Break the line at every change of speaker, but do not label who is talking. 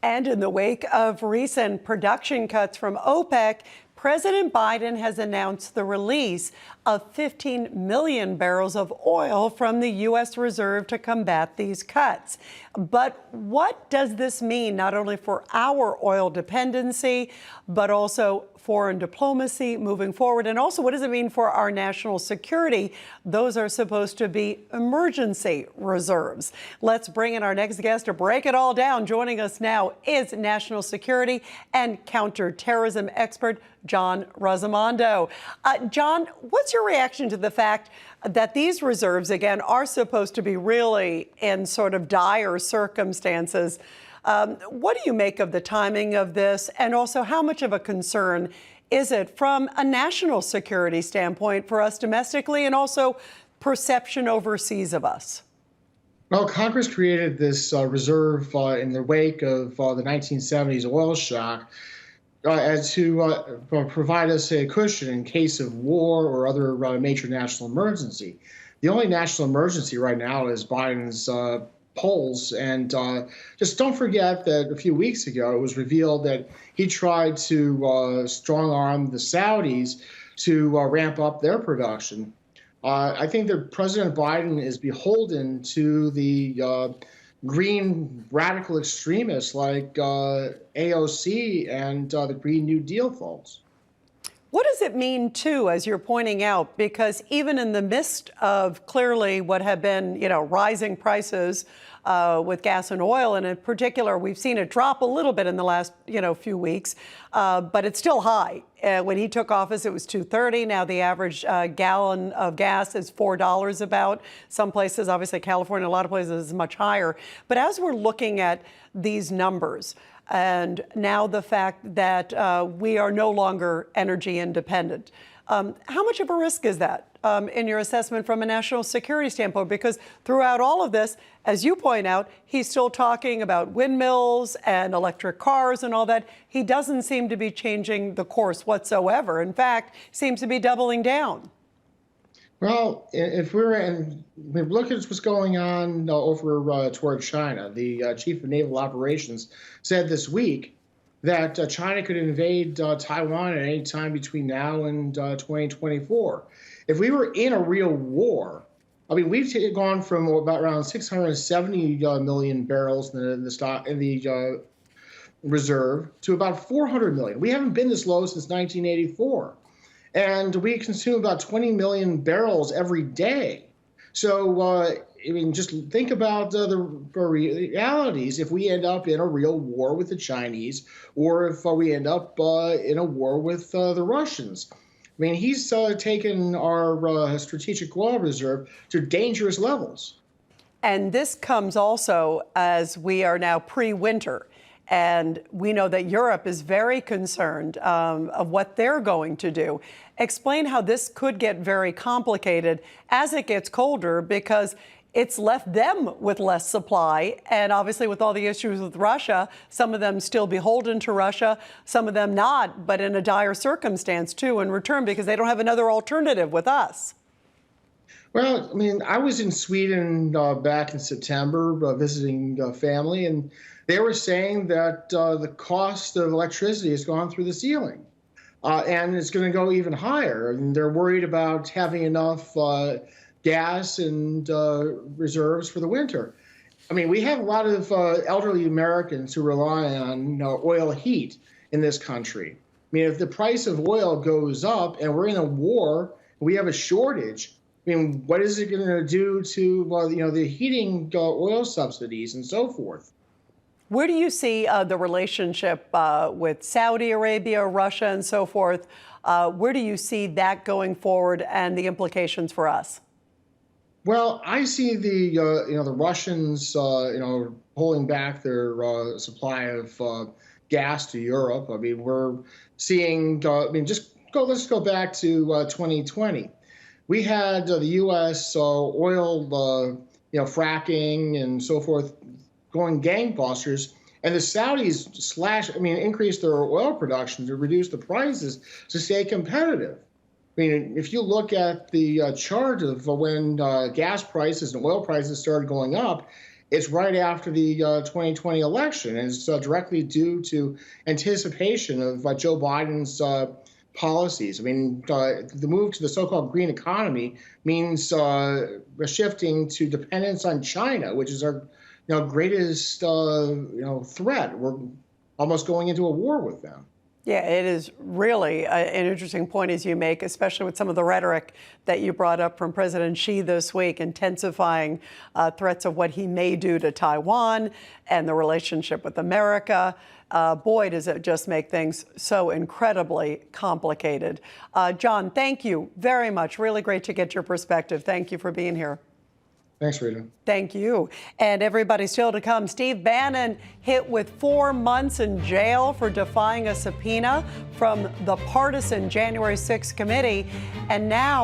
And in the wake of recent production cuts from OPEC, President Biden has announced the release of 15 million barrels of oil from the U.S. reserve to combat these cuts. But what does this mean not only for our oil dependency, but also foreign diplomacy moving forward? And also, what does it mean for our national security? Those are supposed to be emergency reserves. Let's bring in our next guest to break it all down. Joining us now is national security and counterterrorism expert John Rossomando. John, what's your reaction to the fact that these reserves, again, are supposed to be really in sort of dire circumstances? What do you make of the timing of this? And also, how much of a concern is it from a national security standpoint for us domestically and also perception overseas of us?
Well, Congress created this reserve in the wake of the 1970s oil shock as to provide us a cushion in case of war or other major national emergency. The only national emergency right now is Biden's polls. And just don't forget that a few weeks ago, it was revealed that he tried to strong arm the Saudis to ramp up their production. I think that President Biden is beholden to the green radical extremists like AOC and the Green New Deal folks.
What does it mean, too, as you're pointing out? Because even in the midst of clearly what have been, rising prices with gas and oil, and in particular, we've seen it drop a little bit in the last, few weeks, but it's still high. When he took office, it was $2.30. Now the average gallon of gas is $4 about. Some places, obviously California, a lot of places is much higher. But as we're looking at these numbers, and now the fact that we are no longer energy independent, how much of a risk is that in your assessment from a national security standpoint? Because throughout all of this, as you point out, he's still talking about windmills and electric cars and all that. He doesn't seem to be changing the course whatsoever. In fact, seems to be doubling down.
Well, if we look at what's going on over toward China, the chief of naval operations said this week that China could invade Taiwan at any time between now and 2024. If we were in a real war, we've gone from about around 670 million barrels in the reserve to about 400 million. We haven't been this low since 1984. And we consume about 20 million barrels every day. So, just think about the realities if we end up in a real war with the Chinese, or if we end up in a war with the Russians. He's taken our strategic oil reserve to dangerous levels.
And this comes also as we are now pre-winter. And we know that Europe is very concerned of what they're going to do. Explain how this could get very complicated as it gets colder, because it's left them with less supply. And obviously, with all the issues with Russia, some of them still beholden to Russia, some of them not, but in a dire circumstance, too, in return, because they don't have another alternative with us.
Well, I was in Sweden back in September visiting family, and they were saying that the cost of electricity has gone through the ceiling, and it's going to go even higher. And they're worried about having enough gas and reserves for the winter. We have a lot of elderly Americans who rely on oil heat in this country. If the price of oil goes up and we're in a war, we have a shortage. What is it going to do to the heating oil subsidies and so forth?
Where do you see the relationship with Saudi Arabia, Russia, and so forth? Where do you see that going forward and the implications for us?
Well, I see the Russians pulling back their supply of gas to Europe. We're seeing. Let's go back to 2020. We had the U.S. oil, fracking and so forth going gangbusters, and the Saudis increased their oil production to reduce the prices to stay competitive. If you look at the chart of when gas prices and oil prices started going up, it's right after the 2020 election, and it's directly due to anticipation of Joe Biden's policies. I mean, the move to the so-called green economy means shifting to dependence on China, which is our greatest threat. We're almost going into a war with them.
Yeah, it is really an interesting point as you make, especially with some of the rhetoric that you brought up from President Xi this week, intensifying threats of what he may do to Taiwan and the relationship with America. Boy, does it just make things so incredibly complicated. John, thank you very much. Really great to get your perspective. Thank you for being here.
Thanks, Rita.
Thank you. And everybody still to come. Steve Bannon hit with 4 months in jail for defying a subpoena from the partisan January 6th committee. And now